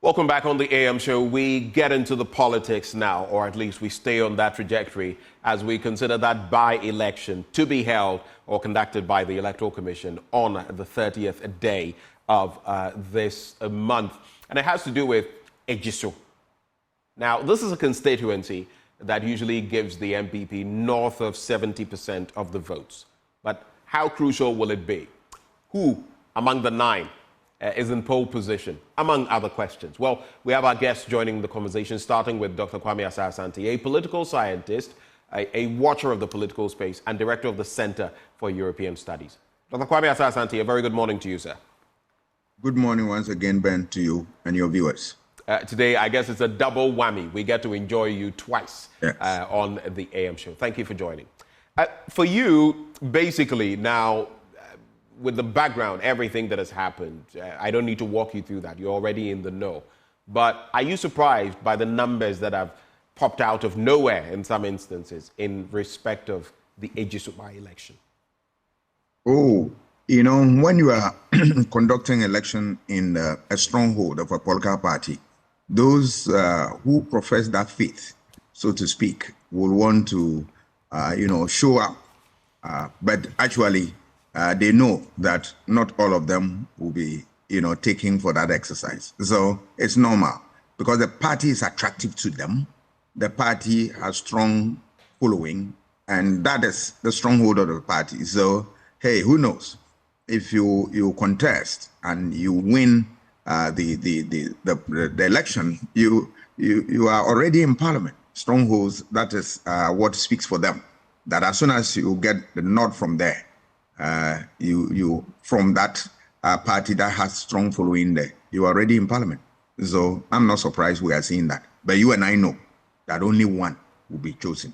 Welcome back on the AM show. We get into the politics now, or at least we stay on that trajectory as we consider that by-election to be held or conducted by the Electoral Commission on the 30th day of this month. And it has to do with Ejisu. Now, this is a constituency that usually gives the NPP north of 70% of the votes. But how crucial will it be? Who among the nine is in pole position, among other questions? Well, we have our guests joining the conversation, starting with Dr. Kwame Asah-Asante, a political scientist, a watcher of the political space, and director of the Center for European Studies. Dr. Kwame Asah-Asante, a very good morning to you, sir. Good morning once again, Ben, to you and your viewers. Today, I guess it's a double whammy. We get to enjoy you twice Yes. On the AM show. Thank you for joining. For you, basically, now, with the background, everything that has happened, I don't need to walk you through that. You're already in the know. But are you surprised by the numbers that have popped out of nowhere in some instances in respect of the Ejisu By-Election? Oh, you know, when you are conducting election in a stronghold of a political party, those who profess that faith, so to speak, will want to, show up. But actually, they know that not all of them will be, taking for that exercise. So it's normal because the party is attractive to them. The party has strong following, and that is the stronghold of the party. So, hey, who knows? If you contest and you win the election, you are already in parliament. Strongholds, that is what speaks for them. That as soon as you get the nod from there, you from that party that has strong following there, you are already in parliament. So I'm not surprised we are seeing that. But you and I know that only one will be chosen.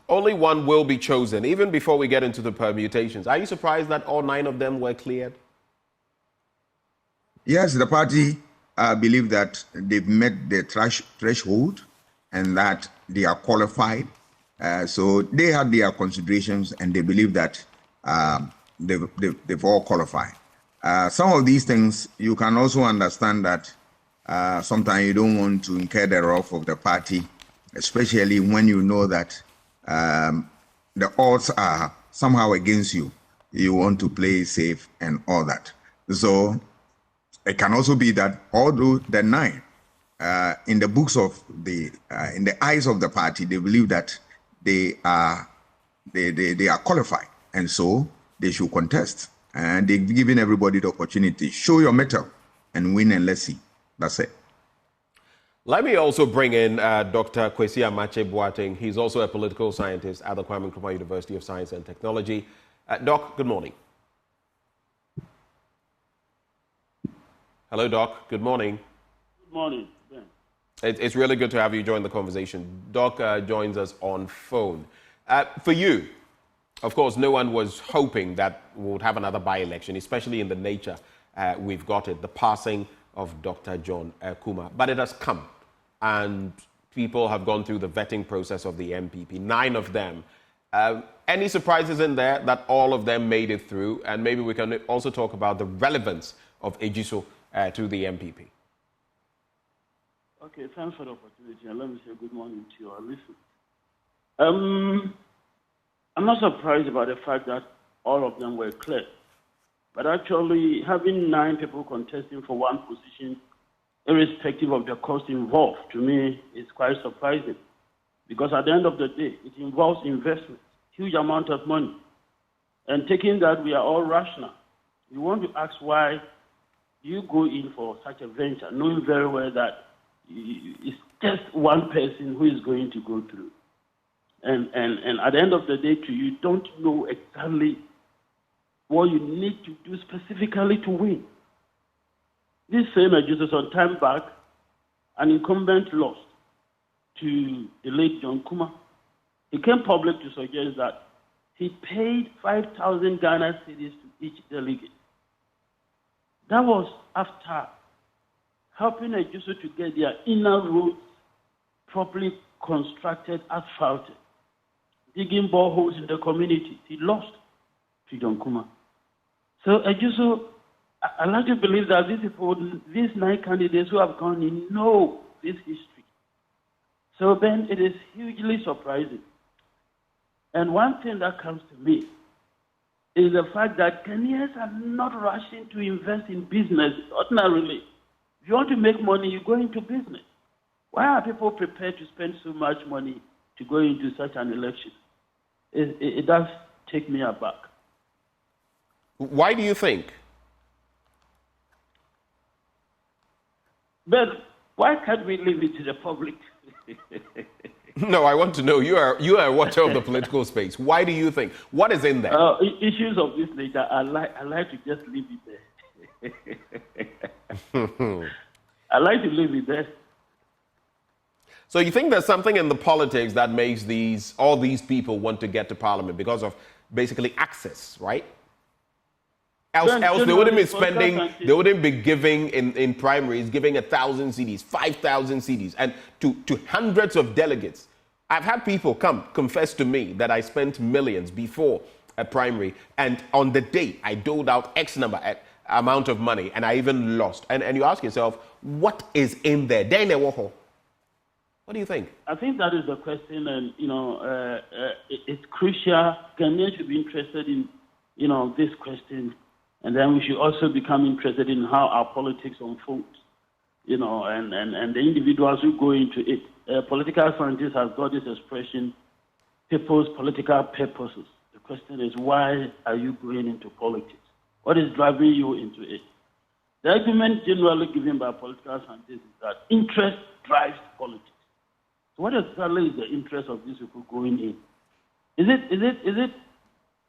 Only one will be chosen, even before we get into the permutations. Are you surprised that all nine of them were cleared? Yes, the party believe that they've met the threshold and that they are qualified. So they had their considerations and they believe that they've all qualified. Some of these things, you can also understand that sometimes you don't want to incur the wrath of the party, especially when you know that the odds are somehow against you. You want to play safe and all that. So it can also be that although the nine, in the books of in the eyes of the party, they believe that they are qualified, and so they should contest. And they've given everybody the opportunity. Show your mettle and win, and let's see. That's it. Let me also bring in Dr. Kwesi Amache-Boateng. He's also a political scientist at the Kwame Nkrumah University of Science and Technology. Doc, good morning. Hello, Doc. Good morning. Good morning, Ben. It's really good to have you join the conversation. Doc joins us on phone. For you, of course, no one was hoping that we would have another by-election, especially in the nature we've got it, the passing of Dr. John Kuma. But it has come, and people have gone through the vetting process of the NPP, 9 of them. Any surprises in there that all of them made it through? And maybe we can also talk about the relevance of Ejisu to the NPP. Okay, thanks for the opportunity, and let me say good morning to your listeners. I'm not surprised about the fact that all of them were clear. But actually, having 9 people contesting for one position, irrespective of the cost involved, to me, is quite surprising. Because at the end of the day, it involves investment, huge amount of money. And taking that, we are all rational. We want to ask why you go in for such a venture, knowing very well that it's just one person who is going to go through. And at the end of the day, too, you don't know exactly what you need to do specifically to win. This same Ejisu, some time back, an incumbent lost to the late John Kuma. He came public to suggest that he paid 5,000 Ghana cedis to each delegate. That was after helping Ejisu to get their inner roads properly constructed, asphalted, digging boreholes in the community. He lost to John Kuma. So Ejisu I like to believe that these people, these 9 candidates who have gone in, know this history. So then it is hugely surprising. And one thing that comes to me is the fact that Kenyans are not rushing to invest in business ordinarily. If you want to make money, you go into business. Why are people prepared to spend so much money to go into such an election? It does take me aback. Why do you think? But why can't we leave it to the public? No, I want to know. You are a watcher of the political space. Why do you think? What is in there? Issues of this nature, I like to just leave it there. I like to leave it there. So you think there's something in the politics that makes all these people want to get to parliament because of basically access, right? Else they wouldn't be spending, they wouldn't be giving in primaries, giving 1,000 CDs, 5,000 CDs, and to hundreds of delegates. I've had people confess to me that I spent millions before a primary, and on the day I doled out X amount of money, and I even lost. And you ask yourself, what is in there? What do you think? I think that is the question, and it's crucial. Ghanaians should be interested in this question. And then we should also become interested in how our politics unfolds, and the individuals who go into it. Political scientists have got this expression, people's political purposes. The question is, why are you going into politics? What is driving you into it? The argument generally given by political scientists is that interest drives politics. So what exactly is the interest of these people going in? Is it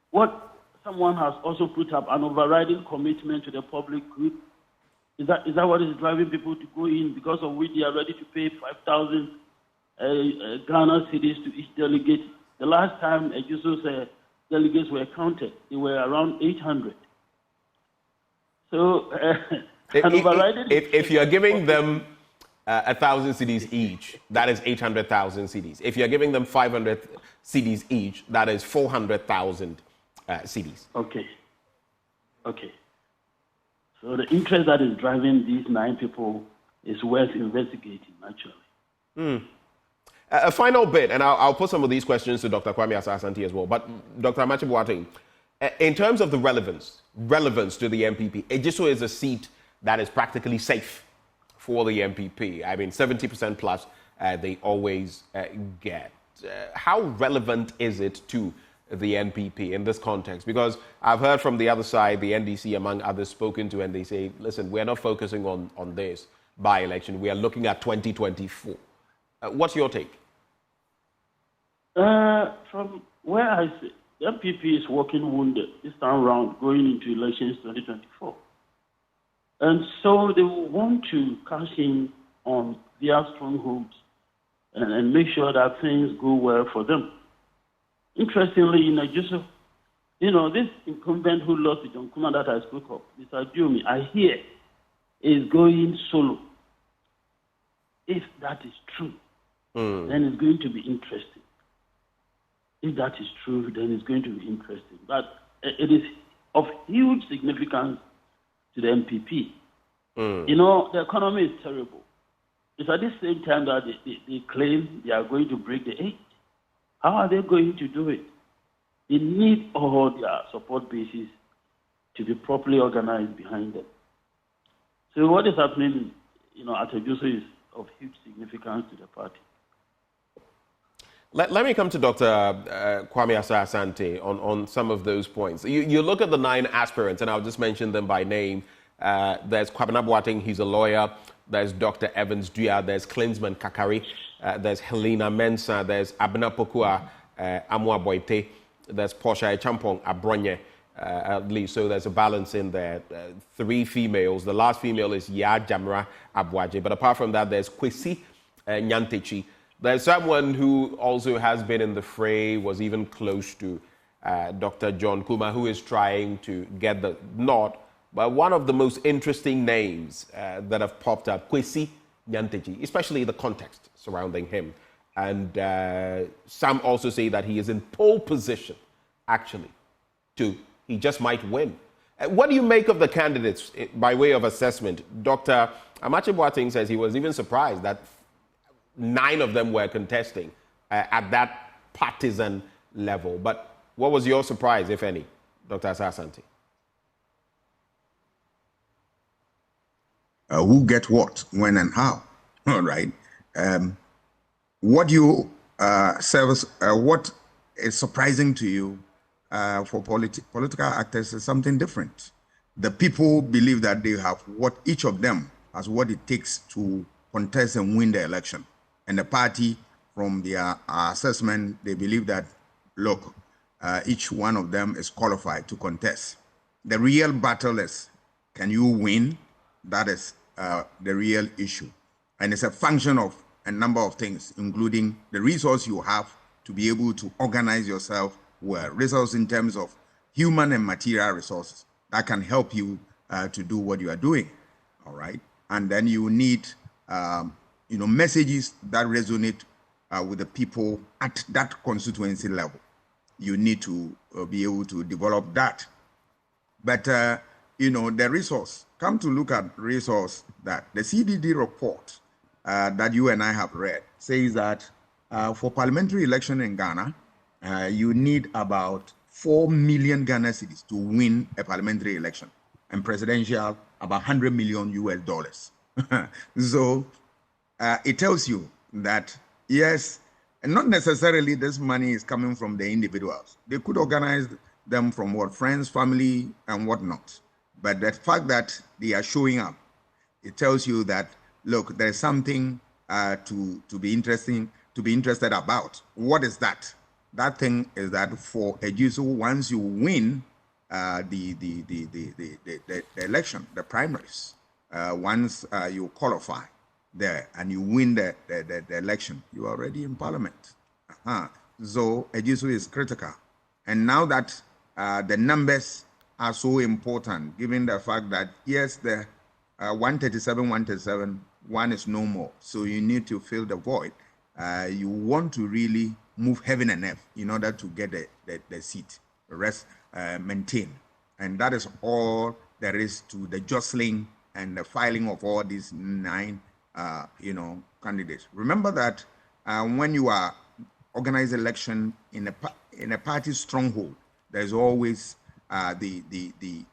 what someone has also put up, an overriding commitment to the public good? Is that what is driving people to go in, because of which they are ready to pay 5,000 Ghana cedis to each delegate? The last time Ejisu's delegates were counted, they were around 800. So, if you are giving them 1,000 CDs each, that is 800,000 CDs. If you are giving them 500 CDs each, that is 400,000 CDs. Okay. So the interest that is driving these 9 people is worth investigating, actually. A final bit, and I'll put some of these questions to Dr. Kwame Asah-Asante as well. But Dr. Amakye Boateng, in terms of the relevance to the NPP, Ejisu is a seat that is practically safe for the NPP. I mean, 70% plus they always get. How relevant is it to the NPP in this context? Because I've heard from the other side, the NDC among others, spoken to, and they say, listen, we're not focusing on this by-election. We are looking at 2024. What's your take? From where I sit, the NPP is walking wounded this time around going into elections 2024. And so they want to cash in on their strongholds and make sure that things go well for them. Interestingly, Ejisu, this incumbent who lost to John Kuma that I spoke of, Mr. Diomi, I hear is going solo. If that is true, then it's going to be interesting. If that is true, then it's going to be interesting. But it is of huge significance to the NPP. The economy is terrible. It's at the same time that they claim they are going to break the 8. How are they going to do it? They need all their support bases to be properly organized behind them. So what is happening, at Ejisu is of huge significance to the party. Let me come to Dr. Kwame Asah-Asante on some of those points. You look at the 9 aspirants, and I'll just mention them by name. There's Kwabena Boateng, he's a lawyer. There's Dr. Evans Dua. There's Klinsman Kakari. There's Helena Mensah. There's Abena Pokua Amwa Boite. There's Portia Champong Abronye, at least. So there's a balance in there. 3 females. The last female is Ya Jamra Abwaje. But apart from that, there's Kwesi Nyantechi. There's someone who also has been in the fray, was even close to Dr. John Kuma, who is trying to get the nod. But one of the most interesting names that have popped up, Kwesi Nyantechi, especially the context surrounding him. And some also say that he is in pole position, actually, he just might win. What do you make of the candidates by way of assessment? Dr. Amakye Boateng says he was even surprised that 9 of them were contesting at that partisan level. But what was your surprise, if any, Dr. Asante? Who get what, when, and how? All right. What is surprising to you for political actors is something different. The people believe that they have what each of them has what it takes to contest and win the election. And the party, from their assessment, they believe that, look, each one of them is qualified to contest. The real battle is, can you win? That is the real issue. And it's a function of a number of things, including the resource you have to be able to organize yourself well. Resources in terms of human and material resources that can help you to do what you are doing, all right? And then you need, messages that resonate with the people at that constituency level. You need to be able to develop that. But, the resource, come to look at resource that the CDD report that you and I have read says that for parliamentary election in Ghana, you need about 4 million Ghana cedis to win a parliamentary election, and presidential about $100 million US. So it tells you that, yes, and not necessarily this money is coming from the individuals. They could organize them from what, friends, family, and whatnot. But the fact that they are showing up, it tells you that, look, there's something to be interested about. What is that? That thing is that for Ejisu, once you win the election, the primaries, once you qualify there and you win the election, you're already in parliament. So Ejisu is critical. And now that the numbers are so important, given the fact that, yes, the 137, one is no more. So you need to fill the void. You want to really move heaven and earth in order to get the seat, the rest maintain. And that is all there is to the jostling and the filing of all these 9, candidates. Remember that when you are organizing election in a party stronghold, there's always the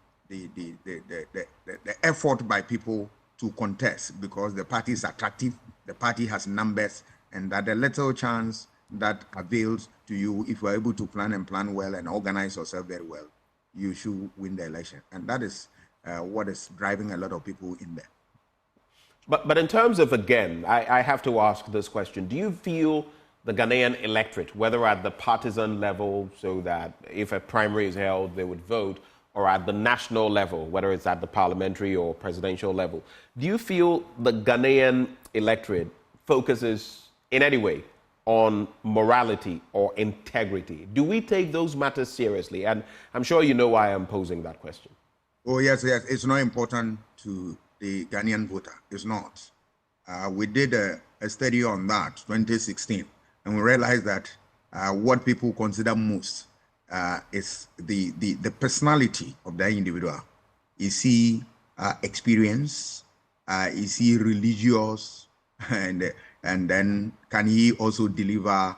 effort by people to contest because the party is attractive, the party has numbers, and that the little chance that avails to you, if you are able to plan well and organize yourself very well, you should win the election. And that is what is driving a lot of people in there. But in terms of, again, I have to ask this question. Do you feel the Ghanaian electorate, whether at the partisan level, so that if a primary is held, they would vote, or at the national level, whether it's at the parliamentary or presidential level, do you feel the Ghanaian electorate focuses in any way on morality or integrity? Do we take those matters seriously? And I'm sure you know why I'm posing that question. Oh, yes. It's not important to the Ghanaian voter. It's not. We did a study on that, 2016, and we realized that what people consider most is the personality of the individual. Is he experienced? Is he religious? And then can he also deliver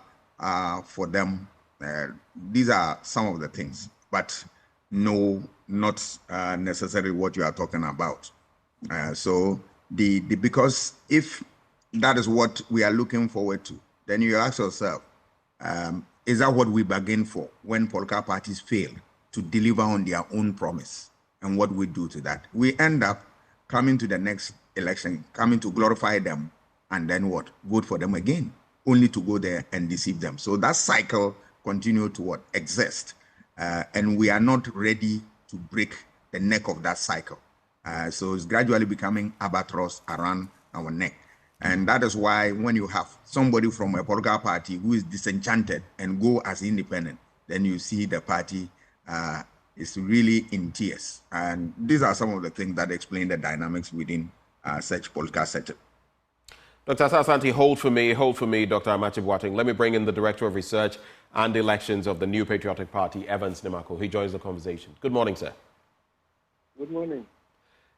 for them? These are some of the things, but no, not necessarily what you are talking about. So because if that is what we are looking forward to, then you ask yourself, is that what we bargain for when political parties fail to deliver on their own promise? And what we do to that? We end up coming to the next election, coming to glorify them, and then what? Vote for them again, only to go there and deceive them. So that cycle continue to what? Exist. And we are not ready to break the neck of that cycle. So it's gradually becoming albatross around our neck. And that is why when you have somebody from a political party who is disenchanted and go as independent, then you see the party is really in tears. And these are some of the things that explain the dynamics within such political setup. Dr. Asante, hold for me, Dr. Amakye Boateng. Let me bring in the Director of Research and Elections of the New Patriotic Party, Evans Nimako. He joins the conversation. Good morning, sir. Good morning.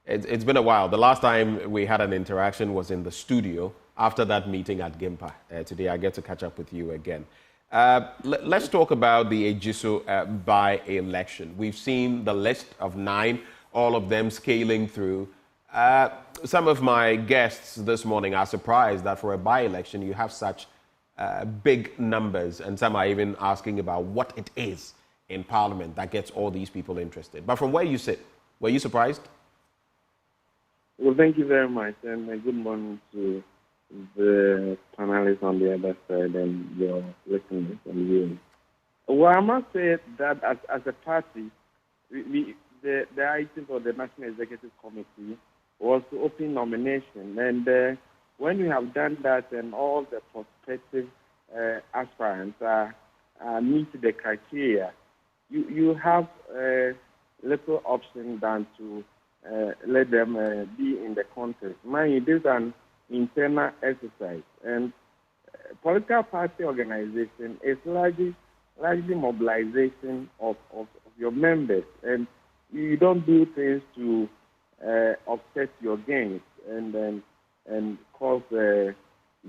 It's been a while. The last time we had an interaction was in the studio after that meeting at Gimpa. Today I get to catch up with you again. Let's talk about the Ejisu by-election. We've seen the list of 9, all of them scaling through. Some of my guests this morning are surprised that for a by-election you have such big numbers, and some are even asking about what it is in Parliament that gets all these people interested. But from where you sit, were you surprised? Well, thank you very much, and good morning to the panelists on the other side and your listeners and viewers. Well, I must say that as a party, the item for the National Executive Committee was to open nomination, and when we have done that and all the prospective aspirants meet the criteria, you have little option than to let them be in the contest. Mind you, this is an internal exercise, and political party organization is largely mobilization of your members, and you don't do things to upset your gains and cause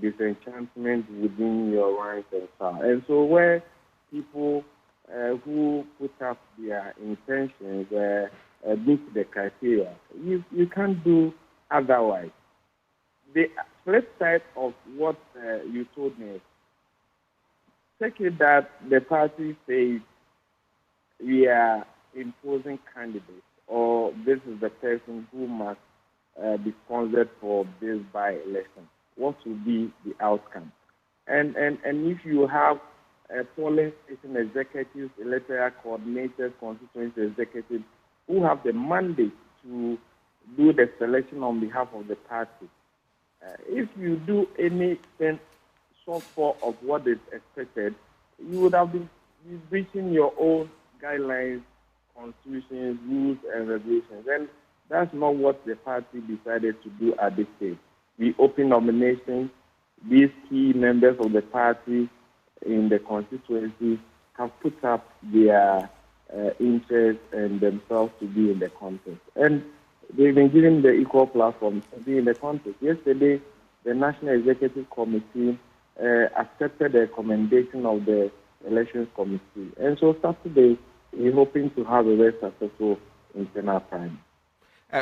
disenchantment within your ranks and so on. And so where people who put up their intentions meet the criteria, you can't do otherwise. The flip side of what you told me, take it that the party says we are imposing candidates, or this is the person who must be sponsored for this by-election. What will be the outcome? And if you have polling station executives, electoral coordinators, constituency executives who have the mandate to do the selection on behalf of the party, if you do anything short of what is expected, you would have been breaching your own guidelines, constitutions, rules, and regulations. And that's not what the party decided to do at this stage. We open nominations. These key members of the party in the constituency have put up their interests and themselves to be in the contest. And they've been given the equal platform to be in the contest. Yesterday, the National Executive Committee accepted the recommendation of the Elections Committee. And so Saturday, we're hoping to have a very successful internal primary.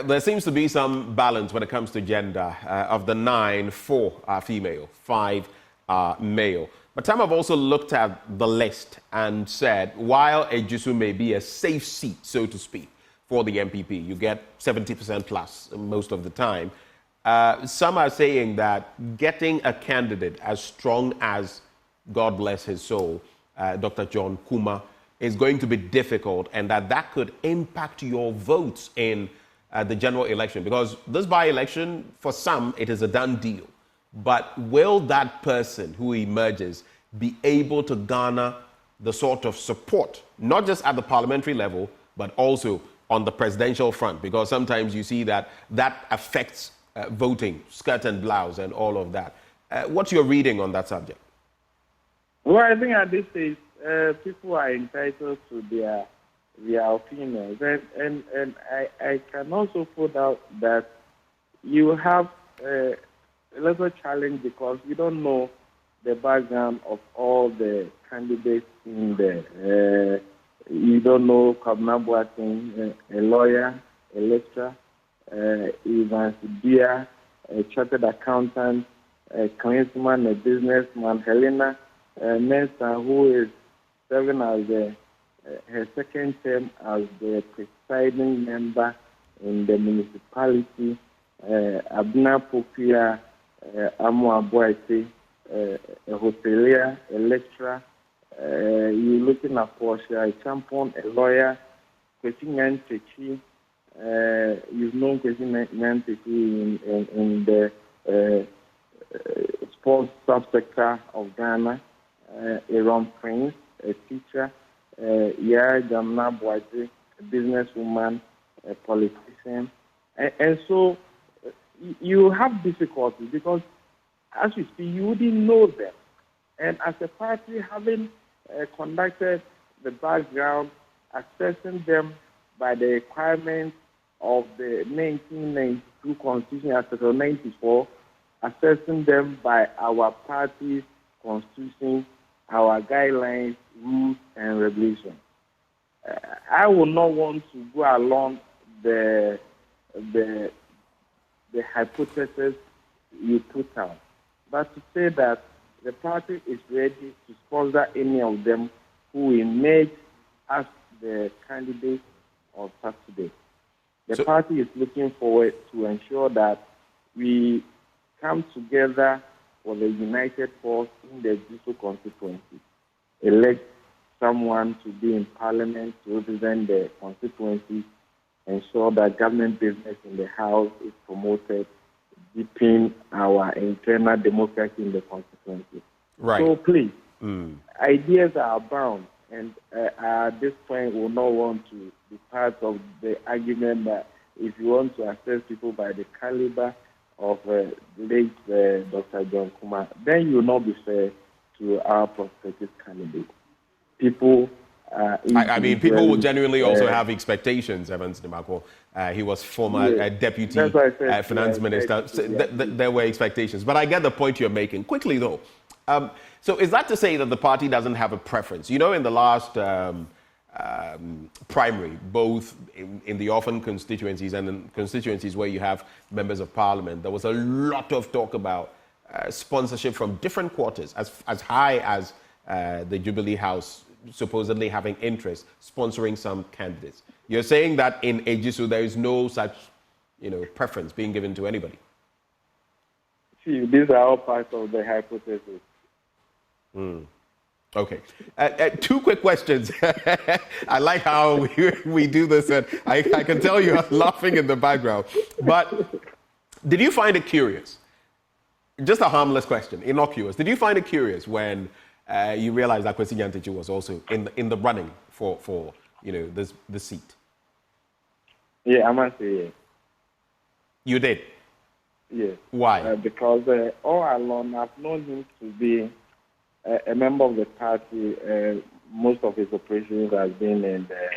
There seems to be some balance when it comes to gender. Of the 9, 4 are female, 5 are male. But some have also looked at the list and said, while Ejisu may be a safe seat, so to speak, for the NPP, you get 70% plus most of the time, some are saying that getting a candidate as strong as, God bless his soul, Dr. John Kuma, is going to be difficult, and that could impact your votes in the general election. Because this by-election, for some, it is a done deal. But will that person who emerges be able to garner the sort of support, not just at the parliamentary level, but also on the presidential front? Because sometimes you see that affects voting, skirt and blouse and all of that. What's your reading on that subject? Well, I think at this stage, people are entitled to their opinions. And I can also put out that you have a little challenge because you don't know the background of all the candidates in there. You don't know Kwabena Boateng, a lawyer, a lecturer, Evans Bia, a chartered accountant, a claimsman, a businessman, Helena Mensa, who is serving as her second term as the presiding member in the municipality, Abna Popia Amo Aboite, a hotelier, a lecturer. You're looking at Portia, a champion, a lawyer, Kwesi Nyantechi. You've known Kwesi Nyantechi in the sports subsector of Ghana, Aaron Prince, a teacher, Yaya Jamna Boaji, a businesswoman, a politician. And so you have difficulties because, as you see, you wouldn't know them. And as a party, having conducted the background, assessing them by the requirements of the 1992 Constitution, Article 94, assessing them by our party's constitution, our guidelines, rules, and regulations. I would not want to go along the hypothesis you put out, but to say that the party is ready to sponsor any of them who emerge as the candidates of Saturday. The party is looking forward to ensure that we come together for the united force in the Ejisu constituency, elect someone to be in parliament to represent the constituency, ensure that government business in the house is promoted, deepen our internal democracy in the constituency. Right. So please, ideas are abound, and at this point, we will not want to be part of the argument that if you want to assess people by the caliber of late Dr. John Kumar, then you will not be fair to our prospective candidate. People. I mean, people will genuinely also have expectations, Evans Nimako. He was former deputy finance minister. There were expectations. But I get the point you're making. Quickly, though. So is that to say that the party doesn't have a preference? You know, in the last primary, both in the orphan constituencies and in constituencies where you have members of parliament, there was a lot of talk about sponsorship from different quarters, as high as the Jubilee House supposedly having interest sponsoring some candidates. You're saying that in Ejisu there is no such, preference being given to anybody. See, these are all parts of the hypothesis. Okay. Two quick questions. I like how we do this, and I can tell you are laughing in the background. But did you find it curious? Just a harmless question, innocuous. Did you find it curious when you realized that Kwesi Nyantakyi was also in the running for this seat? Yeah, I must say yes. You did? Yes. Why? Because all along I've known him to be a member of the party. Most of his operations have been in the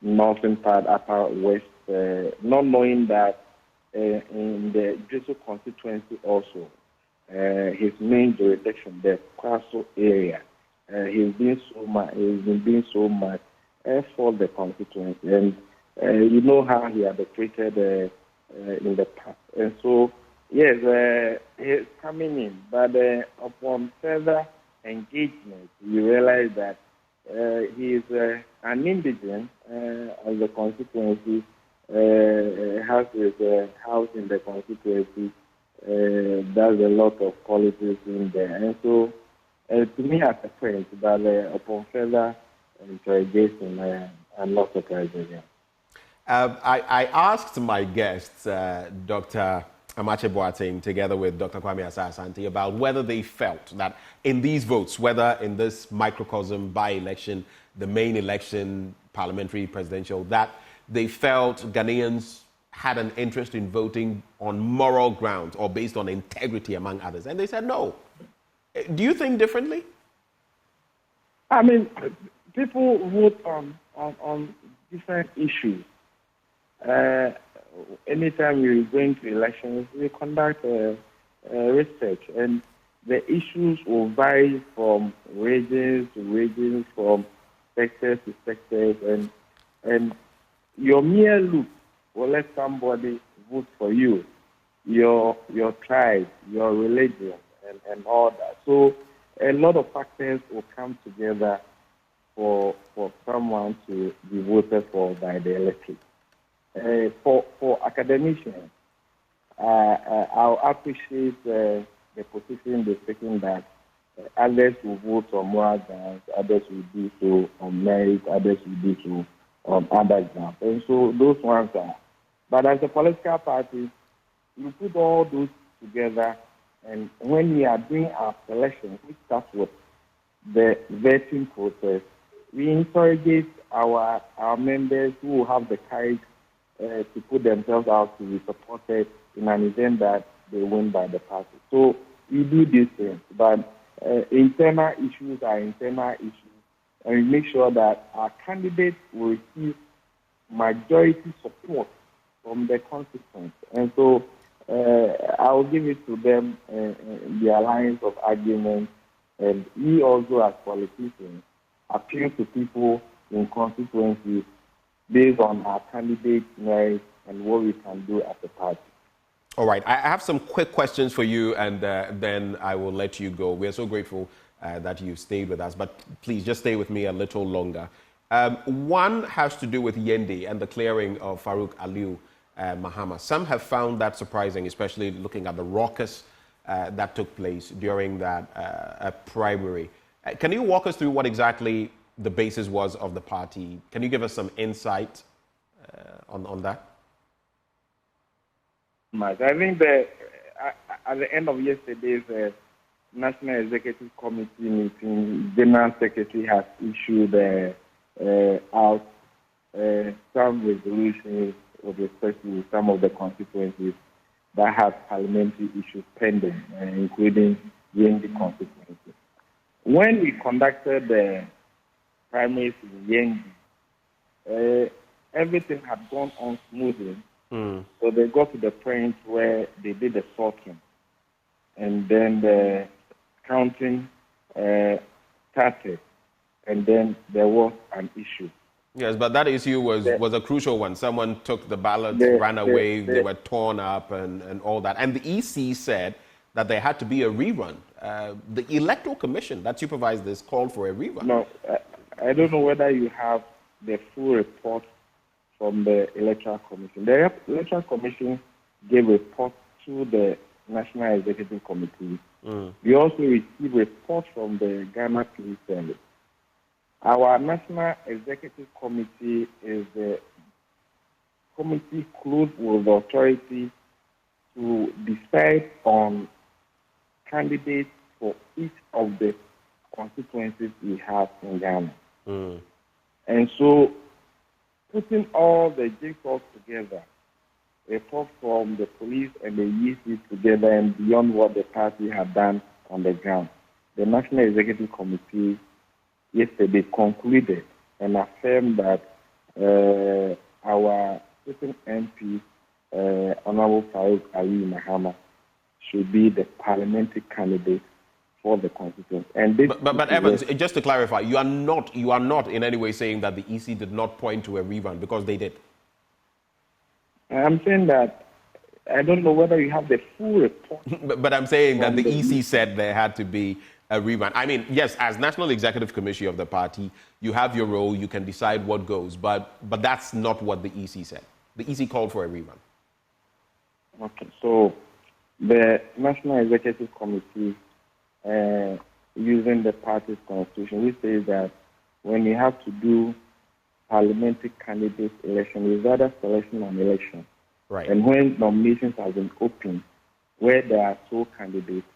northern part, upper west, not knowing that in the Ejisu constituency also, his main jurisdiction, the Kwaso area, he's been doing so much for the constituency, and you know how he had operated in the past, and so yes, he's coming in, but upon further engagement, you realize that he is an indigent of the constituency, has his house in the constituency. There's a lot of politics in there. And so, to me as a friend, but upon further interrogation, I'm not surprised again. I asked my guests, Dr. Amache Boateng, together with Dr. Kwame Asah-Asante, about whether they felt that in these votes, whether in this microcosm by-election, the main election, parliamentary, presidential, that they felt Ghanaians had an interest in voting on moral grounds or based on integrity, among others. And they said no. Do you think differently? I mean, people vote on different issues. Anytime you're going to elections, we conduct research, and the issues will vary from regions to regions, from sectors to sectors, and your mere look will let somebody vote for you, your tribe, your religion, and all that. So a lot of factors will come together for someone to be voted for by the electorate. For academicians, I'll appreciate the position they're taking that others will vote on moral grounds, others will do so on merit, others will do so on other grounds. And so those ones are. But as a political party, you put all those together, and when we are doing our selection, we start with the vetting process. We interrogate our members who will have the courage to put themselves out to be supported in an event that they win by the party. So we do these things, but internal issues are internal issues, and we make sure that our candidates will receive majority support from the constituents. And so I will give it to them the alliance of arguments, and we also as politicians appeal to people in constituencies based on our candidate merits and what we can do as a party. All right, I have some quick questions for you, and then I will let you go. We are so grateful that you stayed with us, but please just stay with me a little longer. One has to do with Yendi and the clearing of Farouk Aliu Mahama. Some have found that surprising, especially looking at the raucous that took place during that primary. Can you walk us through what exactly the basis was of the party? Can you give us some insight on that? I think that at the end of yesterday's National Executive Committee meeting, General Secretary has issued out some resolutions with respect to some of the constituencies that have parliamentary issues pending, including Yendi constituency. When we conducted the primaries in Yendi, everything had gone on smoothly. So they got to the point where they did the sorting, and then the counting started, and then there was an issue. Yes, but that issue was a crucial one. Someone took the ballots, ran away, they were torn up and all that. And the EC said that there had to be a rerun. The Electoral Commission that supervised this called for a rerun. No, I don't know whether you have the full report from the Electoral Commission. The Electoral Commission gave reports to the National Executive Committee. We also received reports from the Ghana Police Service. Our National Executive Committee is the committee clothed with the authority to decide on candidates for each of the constituencies we have in Ghana. And so, putting all the jigsaws together, reports from the police and the EC together and beyond what the party had done on the ground, the National Executive Committee yesterday concluded and affirmed that our sitting MP, Honorable Farouk Aliu Mahama, should be the parliamentary candidate for the constituency. And this but Evans, just to clarify, you are not in any way saying that the EC did not point to a rerun, because they did. I'm saying that I don't know whether you have the full report. but I'm saying that the EC said there had to be a rerun. I mean, yes, as National Executive Committee of the party, you have your role, you can decide what goes, but that's not what the EC said. The EC called for a rerun. Okay, so the National Executive Committee, using the party's constitution, we say that when you have to do parliamentary candidate election, it's either selection and election. Right. And when nominations have been opened, where there are sole candidates,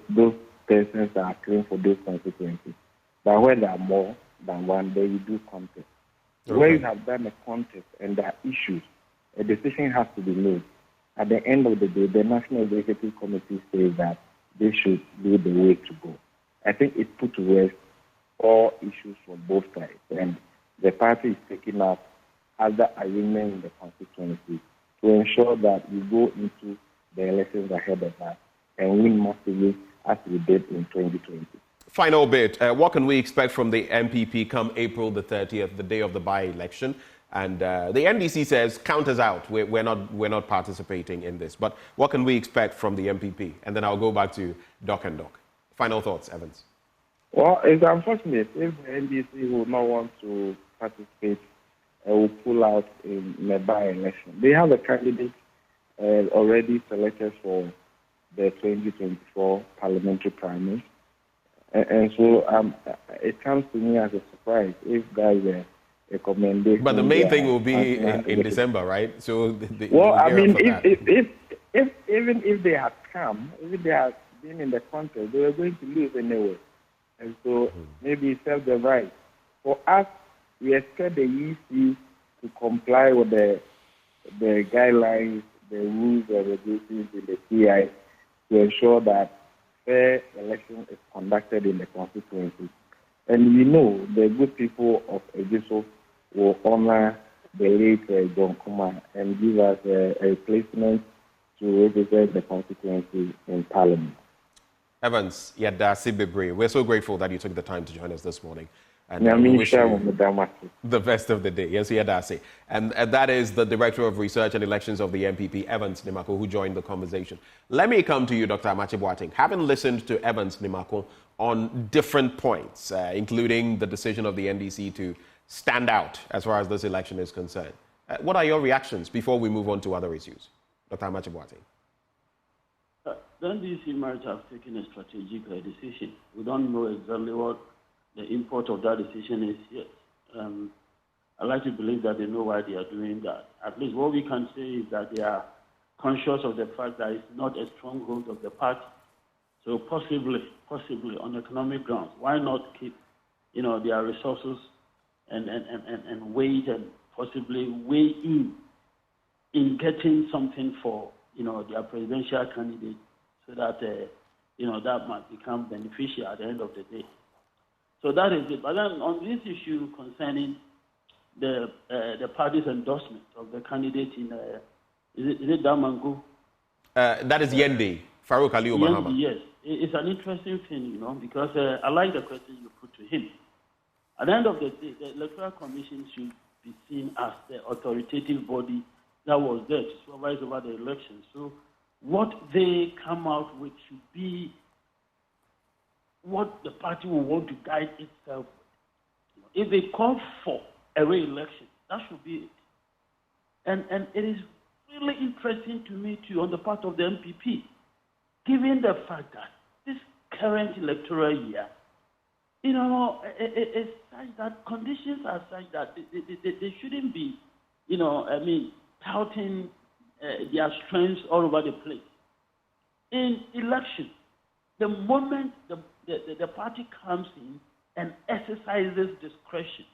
those persons are claimed for those constituencies. But when there are more than one, then you do contest. Okay. Where you have done a contest and there are issues, a decision has to be made. At the end of the day, the National Executive Committee says that this should be the way to go. I think it put to rest all issues from both sides, and the party is taking up other arrangements in the constituency to ensure that we go into the elections ahead of us and win massively as we did in 2020. Final bit, what can we expect from the NPP come April the 30th, the day of the by-election? And the NDC says, count us out. We're not participating in this. But what can we expect from the NPP? And then I'll go back to Doc and Doc. Final thoughts, Evans. Well, it's unfortunate if the NDC will not want to participate and will pull out in the by-election. They have a candidate already selected for the 2024 parliamentary primary. And so it comes to me as a surprise if that were a recommendation. But the main thing will be in December, right? So well, I mean, even if they had come, if they had been in the contest, they were going to lose anyway. And so maybe it's self the right. For us, we expect the EC to comply with the guidelines, the rules, the regulations in the CI to ensure that fair election is conducted in the constituency. And we know the good people of Ejisu will honor the late John Kuma and give us a replacement to represent the constituency in Parliament. Evans, Yadasi Bibri, we're so grateful that you took the time to join us this morning. And we wish you the best of the day. Yes, Yadasi. And that is the Director of Research and Elections of the NPP, Evans Nimako, who joined the conversation. Let me come to you, Dr. Amakye Boateng. Having listened to Evans Nimako on different points, including the decision of the NDC to stand out as far as this election is concerned, what are your reactions before we move on to other issues? Dr. Amakye Boateng. The NDC might have taken a strategic decision. We don't know exactly what the import of that decision is yet. I like to believe that they know why they are doing that. At least what we can say is that they are conscious of the fact that it's not a stronghold of the party. So possibly on economic grounds, why not keep, their resources and wait and possibly weigh in getting something for, their presidential candidate, so that that might become beneficial at the end of the day. So that is it. But then on this issue concerning the party's endorsement of the candidate in, is it Damangu? That is Yendi, Farouk Ali Mahama. Yes, it's an interesting thing, because I like the question you put to him. At the end of the day, the Electoral Commission should be seen as the authoritative body that was there to supervise over the election. So what they come out with should be what the party will want to guide itself with. If they call for a re-election, that should be it. And it is really interesting to me too on the part of the NPP, given the fact that this current electoral year, it's such that conditions are such that they shouldn't be, touting their strengths all over the place. In election, the moment the party comes in and exercises discretion,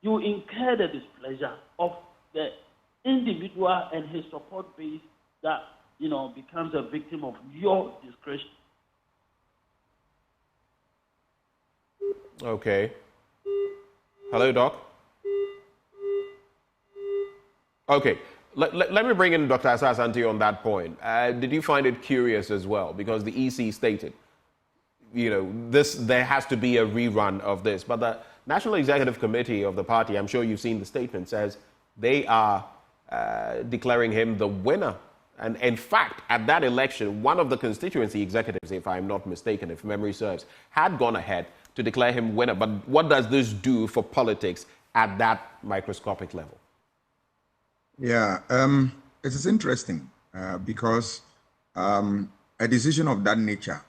you incur the displeasure of the individual and his support base that, becomes a victim of your discretion. Okay. Hello, Doc. Okay. Let me bring in Dr. Asa Asante on that point. Did you find it curious as well? Because the EC stated, there has to be a rerun of this. But the National Executive Committee of the party, I'm sure you've seen the statement, says they are declaring him the winner. And in fact, at that election, one of the constituency executives, if I'm not mistaken, if memory serves, had gone ahead to declare him winner. But what does this do for politics at that microscopic level? Yeah, it is interesting because a decision of that nature,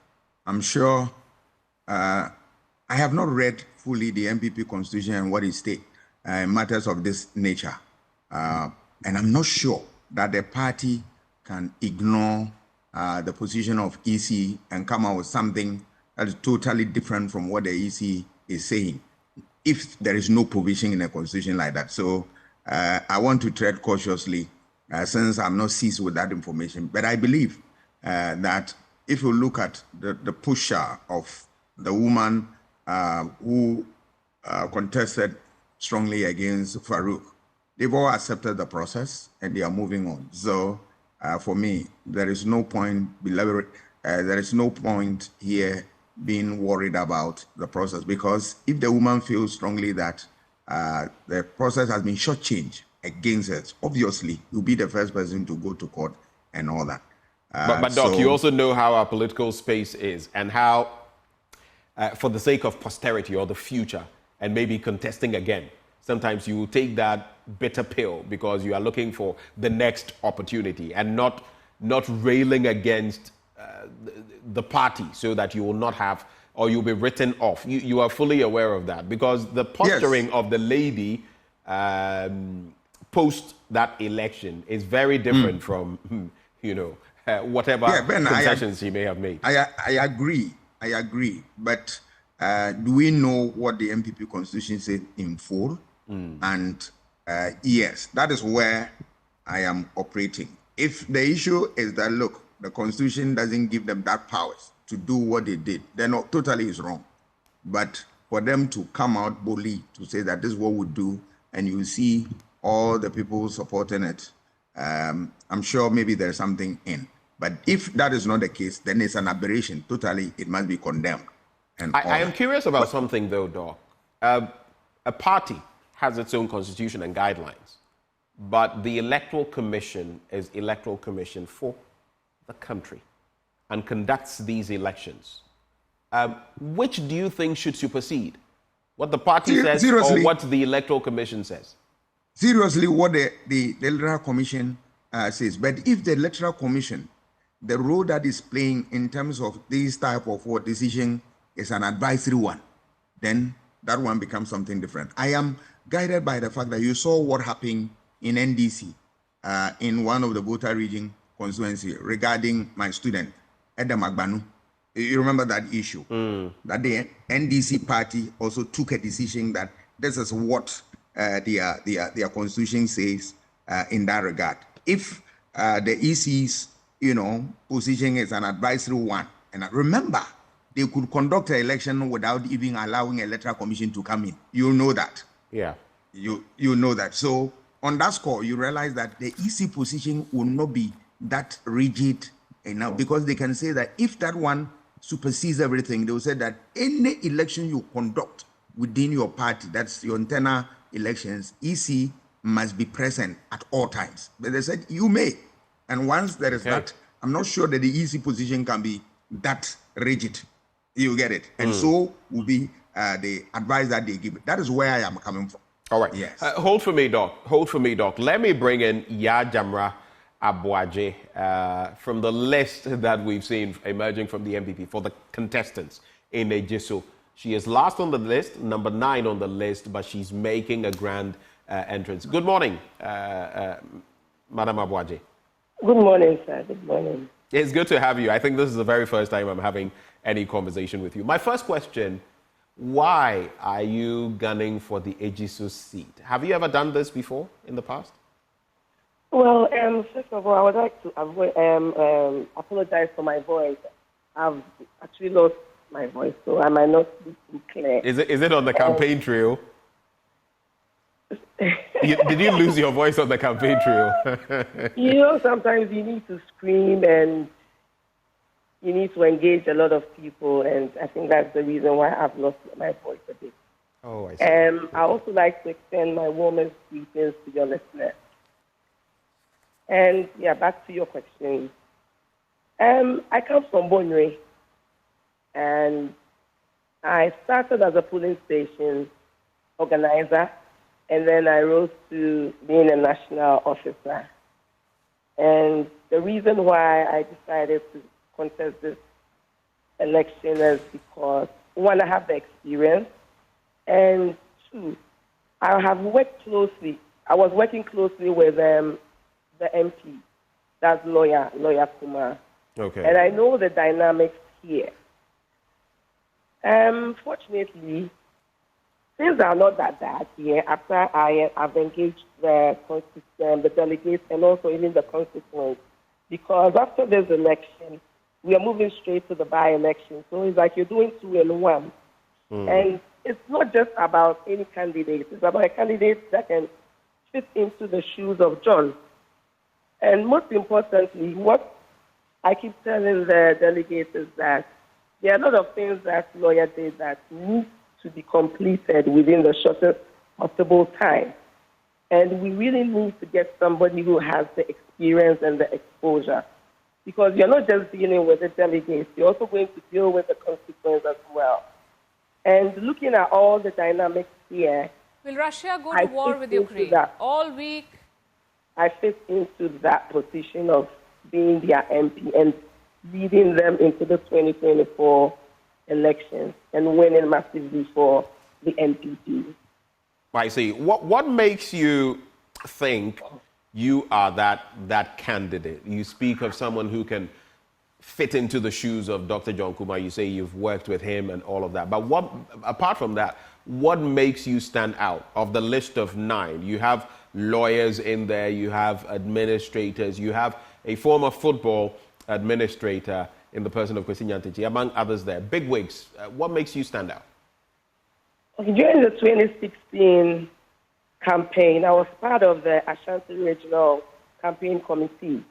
I'm sure, I have not read fully the NPP constitution and what it states in matters of this nature. And I'm not sure that the party can ignore the position of EC and come out with something that is totally different from what the EC is saying, if there is no provision in a constitution like that. So I want to tread cautiously since I'm not seized with that information. But I believe that if you look at the pusher of the woman who contested strongly against Farouk, they've all accepted the process and they are moving on. So for me, there is no point, there is no point here being worried about the process, because if the woman feels strongly that the process has been shortchanged against it, obviously you'll be the first person to go to court and all that. But Doc, you also know how our political space is and how, for the sake of posterity or the future, and maybe contesting again, sometimes you will take that bitter pill because you are looking for the next opportunity and not railing against the party so that you will not have, or you'll be written off. You are fully aware of that, because the posturing of the lady post that election is very different from, whatever concessions she may have made. I agree. But do we know what the NPP constitution said in full? And yes, that is where I am operating. If the issue is that, look, the constitution doesn't give them that powers to do what they did, then totally is wrong. But for them to come out boldly to say that this is what we do, and you see all the people supporting it, I'm sure maybe there's something in. But if that is not the case, then it's an aberration. Totally, it must be condemned. And I am curious about something, though, Doc. A party has its own constitution and guidelines, but the Electoral Commission is Electoral Commission for the country and conducts these elections. Which do you think should supersede? What the party says or what the Electoral Commission says? Seriously, what the Electoral Commission says. But if the Electoral Commission, the role that is playing in terms of this type of decision is an advisory one, then that one becomes something different. I am guided by the fact that you saw what happened in NDC, in one of the voter region constituency regarding my student, Edem Agbanu. You remember that issue? That the NDC party also took a decision that this is what their constitution says in that regard. If the EC's position is an advisory one, and remember, they could conduct an election without even allowing an electoral commission to come in. You know that. Yeah. You know that. So on that score, you realize that the EC position will not be that rigid enough, because they can say that if that one supersedes everything, they will say that any election you conduct within your party, that's your internal elections, EC must be present at all times. But they said you may. And once there is that, I'm not sure that the EC position can be that rigid. You get it? And so will be the advice that they give. That is where I am coming from. All right. Yes. Hold for me, Doc. Hold for me, Doc. Let me bring in Yajamra Abuaje from the list that we've seen emerging from the NPP for the contestants in Ejisu. She is last on the list, number 9 on the list, but she's making a grand entrance. Good morning, Madam Abuaje. Good morning, sir. Good morning. It's good to have you. I think this is the very first time I'm having any conversation with you. My first question, why are you gunning for the Ejisu seat? Have you ever done this before in the past? Well, first of all, I would like to apologize for my voice. I've actually lost my voice, so I might not be too clear. Is it on the campaign trail? Did you lose your voice on the campaign trail? Sometimes you need to scream and you need to engage a lot of people, and I think that's the reason why I've lost my voice a bit. Oh, I see. I also like to extend my warmest greetings to your listeners. And yeah, back to your question. I come from Bonre, and I started as a polling station organizer, and then I rose to being a national officer. And the reason why I decided to contest this election is because, one, I have the experience, and two, I was working closely with the MP, that's lawyer Kumar. Okay. And I know the dynamics here. Fortunately, things are not that bad here after I've engaged the delegates and also even the constituents, because after this election, we are moving straight to the by-election. So it's like you're doing 2 in 1. And it's not just about any candidate. It's about a candidate that can fit into the shoes of John. And most importantly, what I keep telling the delegates is that there are a lot of things that lawyer did that need to be completed within the shortest possible time. And we really need to get somebody who has the experience and the exposure. Because you're not just dealing with the delegates, you're also going to deal with the constituents as well. And looking at all the dynamics here, will Russia go to war with Ukraine all week? I fit into that position of being their MP and leading them into the 2024 elections and winning massively for the NPP. I see. What makes you think you are that candidate? You speak of someone who can fit into the shoes of Dr. John Kumar. You say you've worked with him and all of that. But apart from that, what makes you stand out? Of the list of 9, you have lawyers in there, you have administrators, you have a former football administrator in the person of Kwesi Nyantakyi, among others there. Big wigs. What makes you stand out? During the 2016 campaign. I was part of the Ashanti Regional Campaign Committee.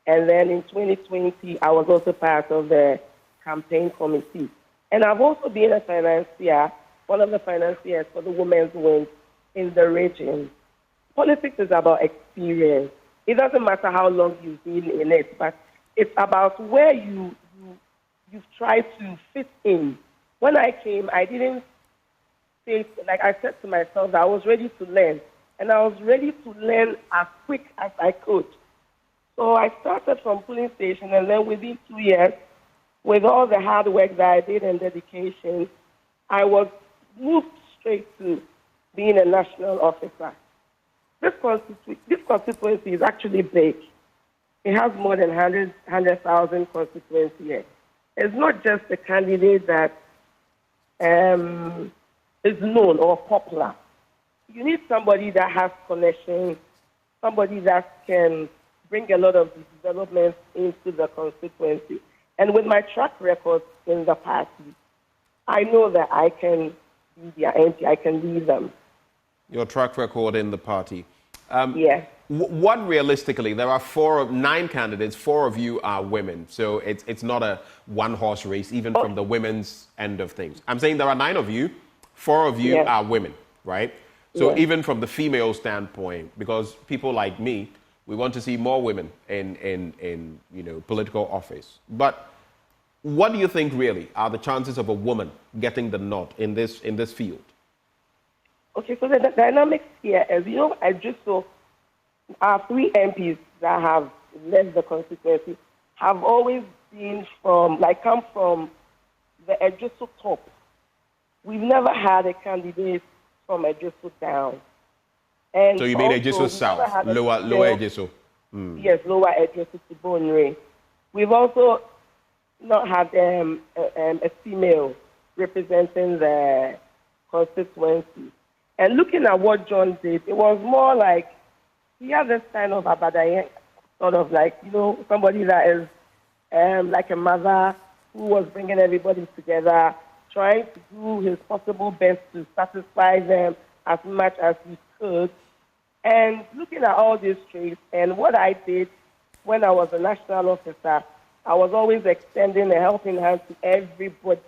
And then in 2020, I was also part of the campaign committee. And I've also been a financier, one of the financiers for the Women's Wing in the region. Politics is about experience. It doesn't matter how long you've been in it, but it's about where you've tried to fit in. When I came, I didn't think, like I said to myself, that I was ready to learn. And I was ready to learn as quick as I could. So I started from polling station, and then within 2 years, with all the hard work that I did and dedication, I was moved straight to being a national officer. This constituency is actually big. It has more than 100,000 constituencies here. It's not just a candidate that is known or popular. You need somebody that has connections, somebody that can bring a lot of developments into the constituency. And with my track record in the party, I know that I can be their MP, I can lead them. Your track record in the party. Yes. What realistically, there are 9 candidates, 4 of you are women. So it's not a one-horse race, even from the women's end of things. I'm saying there are 9 of you, 4 of you are women, right? So even from the female standpoint, because people like me, we want to see more women in political office. But what do you think really are the chances of a woman getting the nod in this field? Okay, so the dynamics here is, our 3 MPs that have led the constituency have always been come from the Ejisu top. We've never had a candidate from Ejisu down. And so you mean Ejisu South, lower Ejisu? Yes, lower Ejisu to Bonre. We've also not had a female representing the constituency. And looking at what John did, it was more like he had this kind of abadaye, sort of like, somebody that is like a mother who was bringing everybody together, trying to do his possible best to satisfy them as much as he could. And looking at all these traits and what I did when I was a national officer, I was always extending a helping hand to everybody,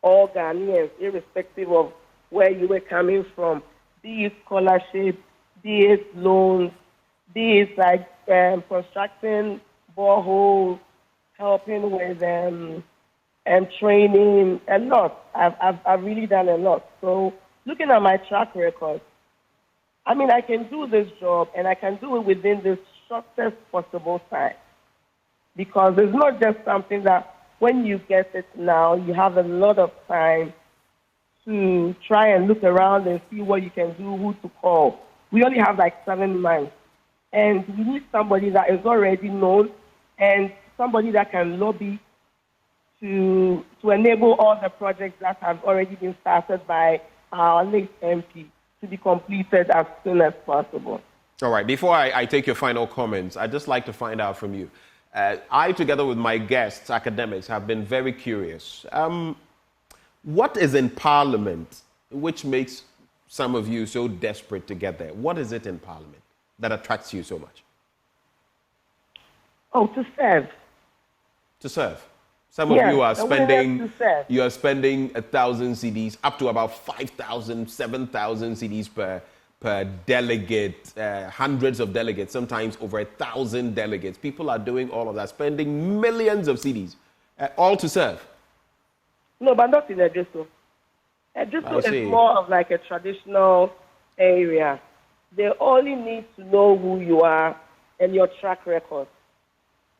all Ghanaians, irrespective of where you were coming from, be it scholarship, be it loans, be it like constructing boreholes, helping with training, a lot. I've really done a lot. So looking at my track record, I can do this job, and I can do it within the shortest possible time. Because it's not just something that when you get it now, you have a lot of time to try and look around and see what you can do, who to call. We only have 7 months. And we need somebody that is already known and somebody that can lobby to enable all the projects that have already been started by our late MP to be completed as soon as possible. All right. Before I take your final comments, I'd just like to find out from you. I, together with my guests, academics, have been very curious. What is in Parliament which makes some of you so desperate to get there? What is it in Parliament that attracts you so much? Oh, to serve. To serve. Some of you are spending 1,000 CDs, up to about 5,000, 7,000 CDs per delegate, hundreds of delegates, sometimes over 1,000 delegates. People are doing all of that, spending millions of CDs, all to serve. No, but not in Ejisu. Ejisu is more of like a traditional area. They only need to know who you are and your track record.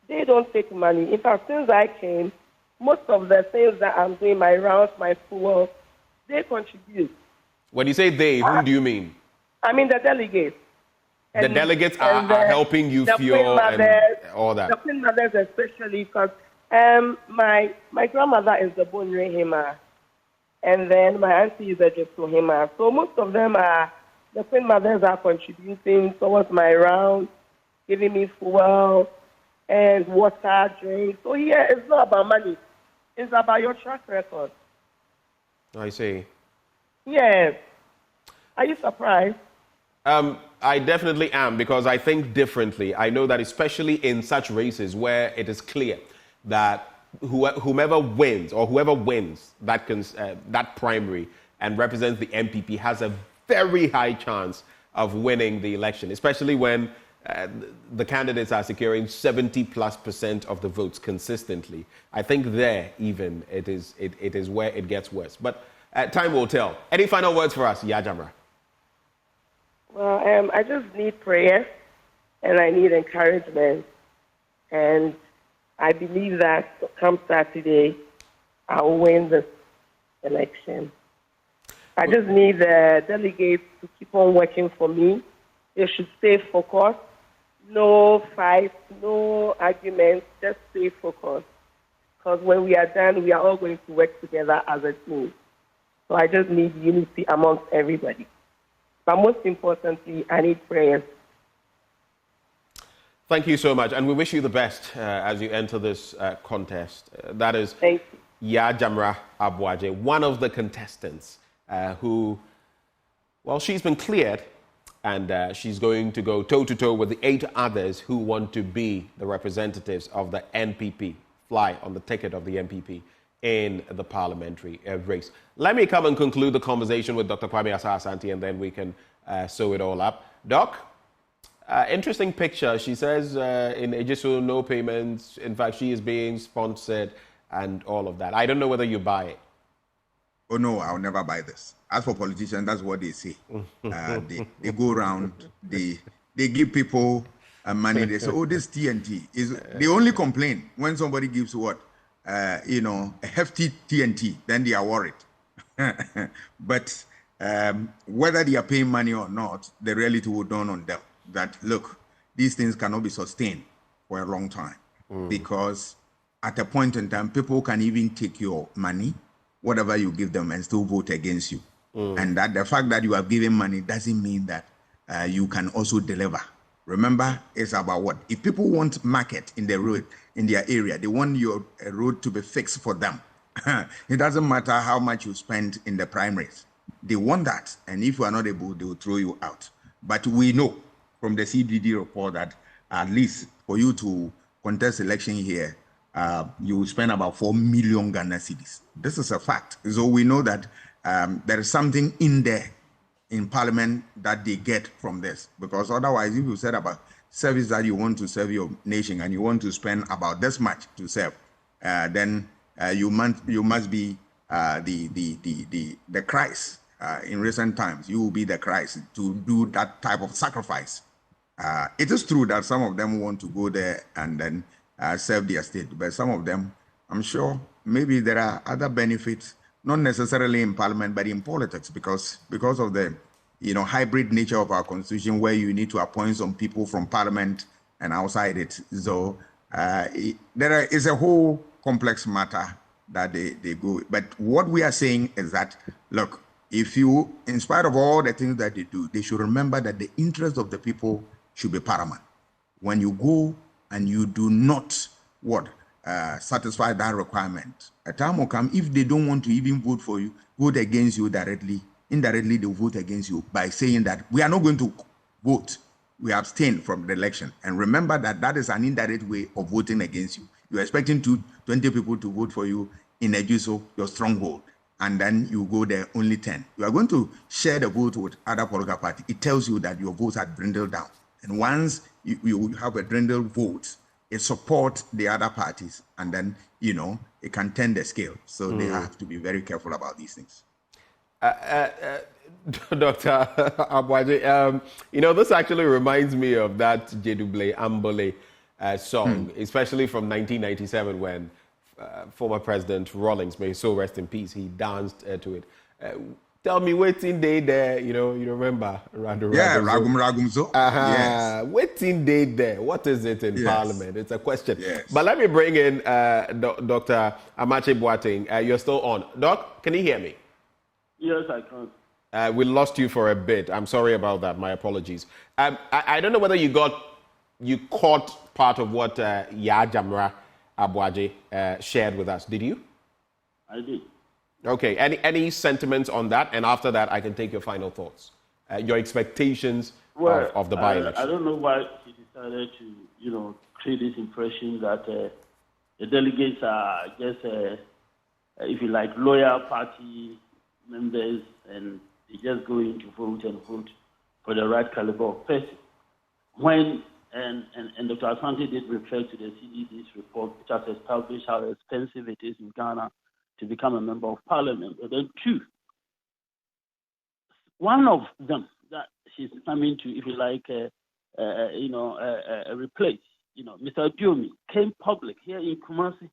They don't take money. In fact, since I came, most of the things that I'm doing, my rounds, my fuel, they contribute. When you say they, whom do you mean? I mean the delegates. The delegates are helping you fuel and all that. The Queen Mothers especially, because my grandmother is the Bonre Hema, and then my auntie is the Ejisu Hema. So most of them the Queen Mothers are contributing towards my round, giving me fuel and water, drink. So here, it's not about money. It's about your track record. I see. Yes. Are you surprised? I definitely am, because I think differently. I know that especially in such races where it is clear that whomever wins that primary and represents the NPP has a very high chance of winning the election, especially when the candidates are securing 70+% of the votes consistently. I think there even it is where it gets worse. But time will tell. Any final words for us, Yajamra? Well, I just need prayer and I need encouragement. And I believe that come Saturday, I'll win this election. I just need the delegates to keep on working for me. They should stay focused. No fight, no arguments, just stay focused. Because when we are done, we are all going to work together as a team. So I just need unity amongst everybody. But most importantly, I need prayers. Thank you so much. And we wish you the best as you enter this contest. That is Yajamra Abuaje, one of the contestants who, well, she's been cleared and she's going to go toe-to-toe with the 8 others who want to be the representatives of the NPP, fly on the ticket of the NPP in the parliamentary race. Let me come and conclude the conversation with Dr. Kwame Asah-Asante, and then we can sew it all up. Doc, interesting picture. She says in Ejisu, no payments. In fact, she is being sponsored and all of that. I don't know whether you buy it. Oh, no, I'll never buy this. As for politicians, that's what they say. They go around, they give people money. They say, oh, this TNT. They only complain when somebody gives what? A hefty TNT, then they are worried. But whether they are paying money or not, the reality will dawn on them that, look, these things cannot be sustained for a long time. Because at a point in time, people can even take your money, whatever you give them, and still vote against you. And that the fact that you have given money doesn't mean that you can also deliver. Remember, it's about what? If people want market in the road, in their area, they want your road to be fixed for them. It doesn't matter how much you spend in the primaries. They want that. And if you are not able, they will throw you out. But we know from the CDD report that at least for you to contest election here, you will spend about 4 million Ghana cedis. This is a fact. So we know that there is something in there in Parliament that they get from this. Because otherwise, if you said about service that you want to serve your nation and you want to spend about this much to serve, then you must be the Christ. In recent times, you will be the Christ to do that type of sacrifice. It is true that some of them want to go there and then serve their state, but some of them, I'm sure, maybe there are other benefits, not necessarily in Parliament, but in politics, because of the hybrid nature of our constitution, where you need to appoint some people from Parliament and outside it. So there is a whole complex matter that they go. But what we are saying is that, look, if you, in spite of all the things that they do, they should remember that the interest of the people should be paramount. When you go and you do not satisfy that requirement, a time will come, if they don't want to even vote for you, vote against you directly, indirectly they'll vote against you by saying that we are not going to vote, we abstain from the election. And remember that that is an indirect way of voting against you. You're expecting 20 people to vote for you in Ejisu, your stronghold, and then you go there only 10. You are going to share the vote with other political parties. It tells you that your votes have dwindled down. And once you have a dwindled vote, it supports the other parties, and then, it can turn the scale. So they have to be very careful about these things. Dr. Abuaje, this actually reminds me of that Jeduble Ambole song, especially from 1997 when former President Rawlings, may he so rest in peace, he danced to it. Tell me, waiting day there, you remember? Ragum. So. Yes. Waiting day there. What is it in Parliament? It's a question. Yes. But let me bring in Dr. Amache Boateng. You're still on. Doc, can you hear me? Yes, I can. We lost you for a bit. I'm sorry about that. My apologies. I don't know whether you caught part of what Yajamra Abuaje shared with us. Did you? I did. Okay. Any sentiments on that? And after that, I can take your final thoughts your expectations of the by-election? I don't know why he decided to, create this impression that the delegates are just, if you like, loyal party members, and they just go in to vote and vote for the right caliber of person. When and Dr. Asante did refer to the CDC's report, which has established how expensive it is in Ghana to become a member of parliament. But then two, one of them that she's coming to, if you like, replace, Mr. Diomi came public here in Kumasi.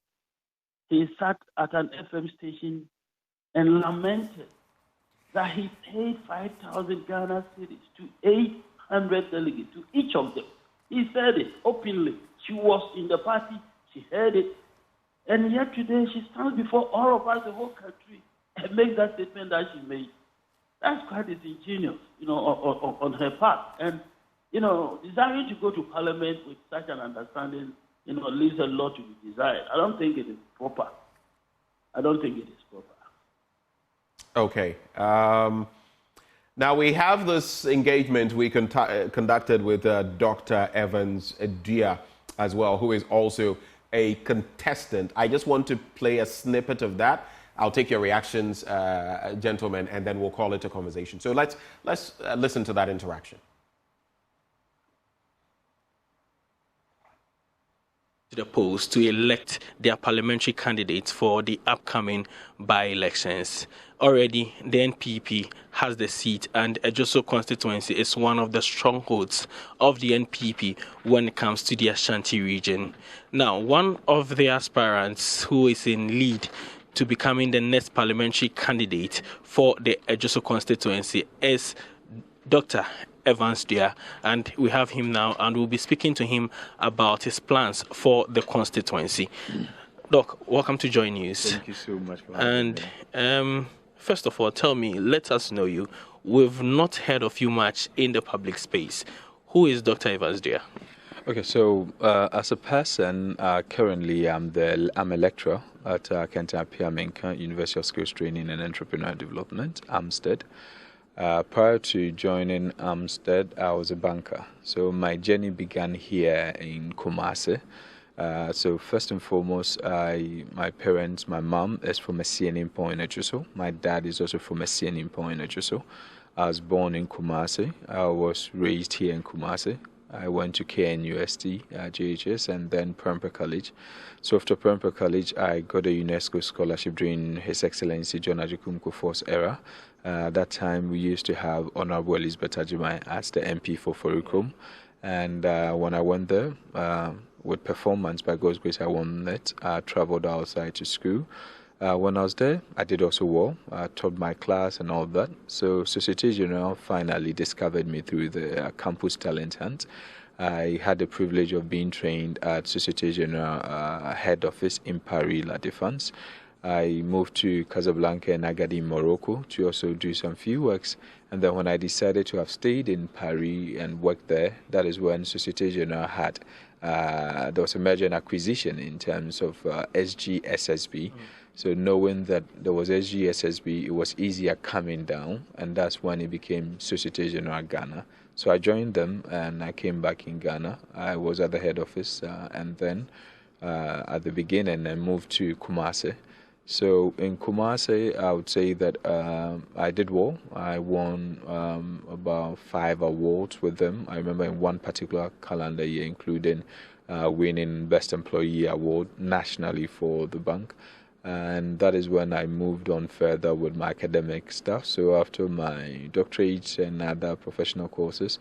He sat at an FM station and lamented that he paid 5,000 Ghana cedis to 800 delegates, to each of them. He said it openly. She was in the party. She heard it. And yet today she stands before all of us, the whole country, and makes that statement that she made. That's quite disingenuous, on her part. And, desiring to go to parliament with such an understanding, leaves a lot to be desired. I don't think it is proper. Okay. Now, we have this engagement we conducted with Dr. Evans Dia as well, who is also a contestant. I just want to play a snippet of that. I'll take your reactions, gentlemen, and then we'll call it a conversation. So let's listen to that interaction. To the polls to elect their parliamentary candidates for the upcoming by-elections. Already, the NPP has the seat, and Ejisu constituency is one of the strongholds of the NPP when it comes to the Ashanti region. Now, one of the aspirants who is in lead to becoming the next parliamentary candidate for the Ejisu constituency is Dr. Evans Dia, and we have him now, and we'll be speaking to him about his plans for the constituency. Doc, welcome to Joy News. Thank you so much for having me. And first of all, tell me, let us know you. We've not heard of you much in the public space. Who is Dr. Evans Dia? Okay, so as a person, currently I'm a lecturer at Kenta Piamenka University of Skills Training and Entrepreneur Development, Amstead. Prior to joining Amstead, I was a banker. So my journey began here in Kumasi. So first and foremost, my parents, my mom is from a CNM point in Ejisu. My dad is also from a CNM point in Ejisu. I was born in Kumasi. I was raised here in Kumasi. I went to KNUST, JHS, and then Prempeh College. So after Prempeh College, I got a UNESCO scholarship during His Excellency John Ajikwu Nkofor's era. That time, we used to have Honorable Elizabeth Ajimai as the MP for Foricrom. And when I went there, with performance, by God's grace, I won it. I traveled outside to school. When I was there, I did also well. I taught my class and all that. So Société Générale finally discovered me through the campus talent hunt. I had the privilege of being trained at Société Générale head office in Paris, La Défense. I moved to Casablanca and Agadir, Morocco, to also do some few works. And then when I decided to have stayed in Paris and worked there, that is when Société Générale had, there was a merger and acquisition in terms of SGSSB. So knowing that there was SGSSB, it was easier coming down, and that's when it became Société Générale Ghana. So I joined them, and I came back in Ghana. I was at the head office, and then at the beginning, I moved to Kumasi. So in Kumasi, I would say that I did well. I won about 5 awards with them. I remember in one particular calendar year, including winning Best Employee Award nationally for the bank. And that is when I moved on further with my academic stuff. So after my doctorate and other professional courses,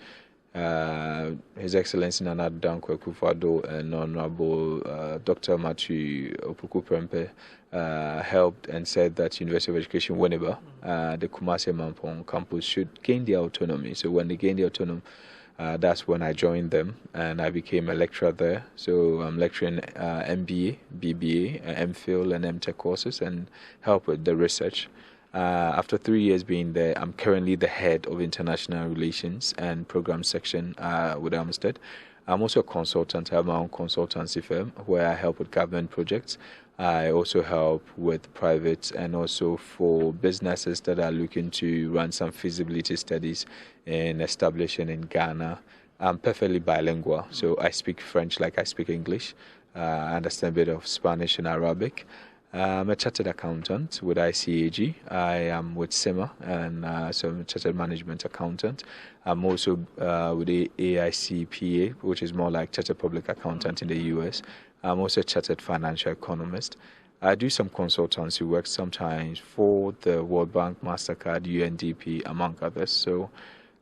His Excellency Nana Dankwa Akufo-Addo and Honorable Dr. Matthew Opoku Prempeh helped and said that University of Education Winneba, the Kumasi Mampong campus, should gain their autonomy. So when they gained the autonomy, that's when I joined them, and I became a lecturer there. So I'm lecturing MBA, BBA, MPhil, and MTech courses, and help with the research. After 3 years being there, I'm currently the head of International Relations and Program Section with Amstead. I'm also a consultant. I have my own consultancy firm where I help with government projects. I also help with private and also for businesses that are looking to run some feasibility studies in establishing in Ghana. I'm perfectly bilingual, so I speak French like I speak English. I understand a bit of Spanish and Arabic. I'm a chartered accountant with ICAG. I am with SEMA, and so I'm a chartered management accountant. I'm also with the AICPA, which is more like chartered public accountant in the US. I'm also a chartered financial economist. I do some consultancy work sometimes for the World Bank, MasterCard, UNDP, among others. So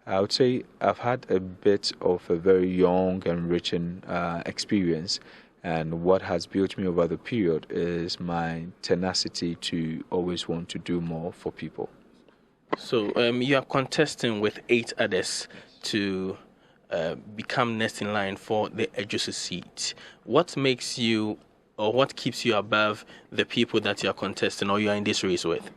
I would say I've had a bit of a very young and enriching experience. And what has built me over the period is my tenacity to always want to do more for people. So you are contesting with 8 others to become next in line for the Ejisu seat. What makes you, or what keeps you above the people that you are contesting or you are in this race with?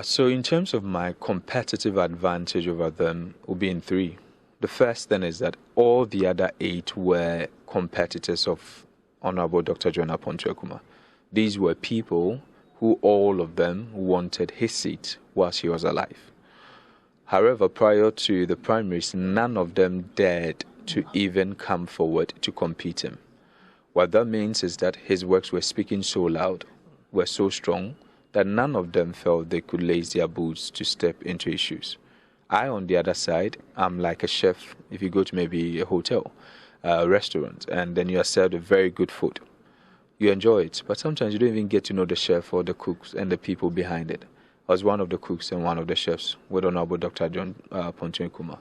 So in terms of my competitive advantage over them, will be in 3. The first then is that all the other 8 were competitors of Honorable Dr. John Apontuekuma. These were people who all of them wanted his seat whilst he was alive. However, prior to the primaries, none of them dared to even come forward to compete him. What that means is that his works were speaking so loud, were so strong, that none of them felt they could lace their boots to step into his shoes. I, on the other side, I'm like a chef. If you go to maybe a hotel, restaurant, and then you are served a very good food, you enjoy it, but sometimes you don't even get to know the chef or the cooks and the people behind it. I was one of the cooks and one of the chefs with Honorable Dr. John Apontuekuma.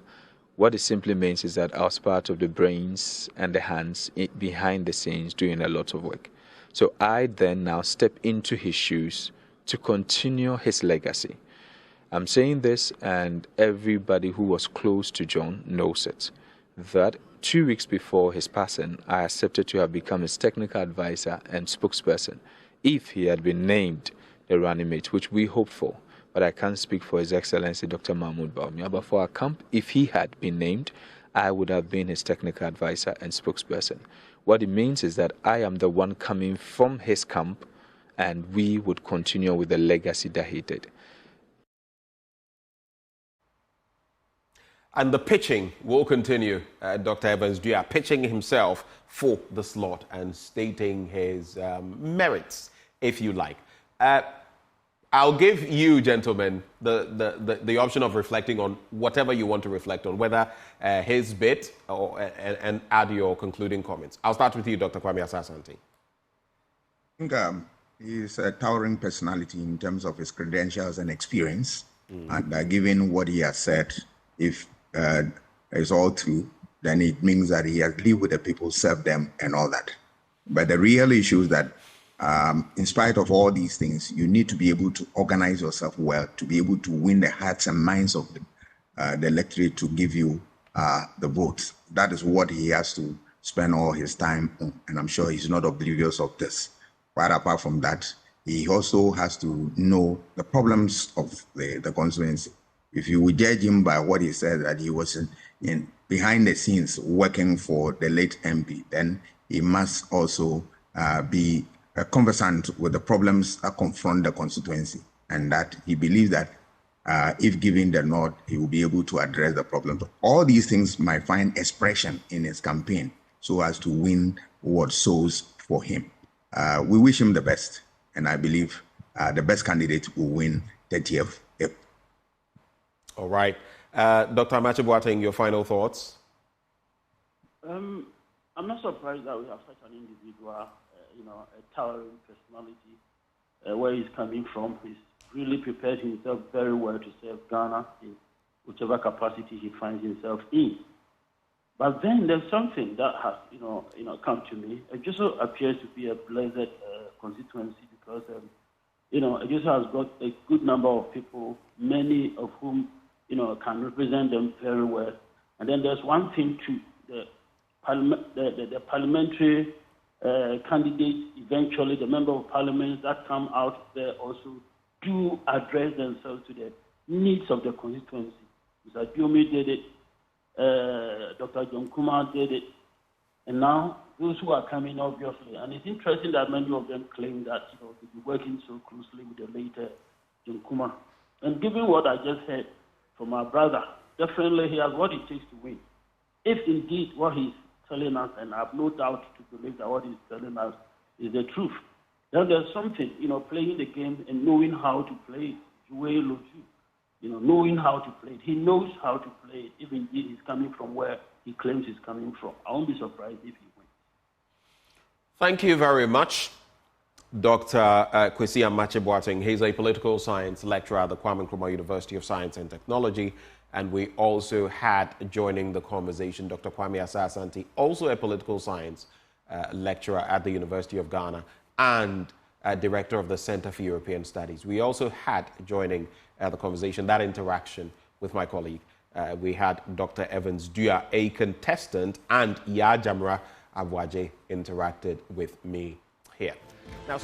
What it simply means is that I was part of the brains and the hands behind the scenes doing a lot of work. So I then now step into his shoes to continue his legacy. I'm saying this, and everybody who was close to John knows it, that 2 weeks before his passing, I accepted to have become his technical advisor and spokesperson if he had been named the running mate, which we hoped for. But I can't speak for His Excellency Dr. Mahmoud Bawumia. But for our camp, if he had been named, I would have been his technical advisor and spokesperson. What it means is that I am the one coming from his camp, and we would continue with the legacy that he did. And the pitching will continue. Dr. Evans, you are pitching himself for the slot and stating his merits, if you like. I'll give you, gentlemen, the option of reflecting on whatever you want to reflect on, whether his bit or, and add your concluding comments. I'll start with you, Dr. Kwame Asah-Asante. I think he's a towering personality in terms of his credentials and experience. And given what he has said, if it's all true, then it means that he has lived with the people, served them, and all that. But the real issue is that in spite of all these things, you need to be able to organize yourself well to be able to win the hearts and minds of the electorate to give you the votes. That is what he has to spend all his time on, and I'm sure he's not oblivious of this. But apart from that, he also has to know the problems of the constituency. If you would judge him by what he said, that he was in behind the scenes working for the late MP, then he must also be conversant with the problems that confront the constituency, and that he believes that if given the nod, he will be able to address the problems. All these things might find expression in his campaign so as to win what sows for him. We wish him the best, and I believe the best candidate will win 30th. All right. Dr. Amache Boateng, your final thoughts? I'm not surprised that we have such an individual, a towering personality, where he's coming from. He's really prepared himself very well to serve Ghana in whichever capacity he finds himself in. But then there's something that has, come to me. It just appears to be a blessed constituency because, it just has got a good number of people, many of whom, can represent them very well. And then there's one thing too, the parliamentary candidates, eventually the member of parliament that come out there also do address themselves to the needs of the constituency. Mr. Diomi did it, Dr. John Kumar did it, and now those who are coming, obviously. And it's interesting that many of them claim that they'll be working so closely with the later John Kuma. And given what I just heard from our brother, definitely he has what it takes to win. If indeed what he's telling us, and I have no doubt to believe that what he's telling us is the truth, then there's something, playing the game and knowing how to play it. Knowing how to play it. He knows how to play it, if indeed he's coming from where he claims he's coming from. I won't be surprised if he wins. Thank you very much, Dr. Kwesi Amache-Boateng. He's a political science lecturer at the Kwame Nkrumah University of Science and Technology. And we also had, joining the conversation, Dr. Kwame Asah-Asante, also a political science lecturer at the University of Ghana and director of the Center for European Studies. We also had, joining the conversation, that interaction with my colleague. We had Dr. Evans Dua, a contestant, and Yajamra Abwaje interacted with me here. Now,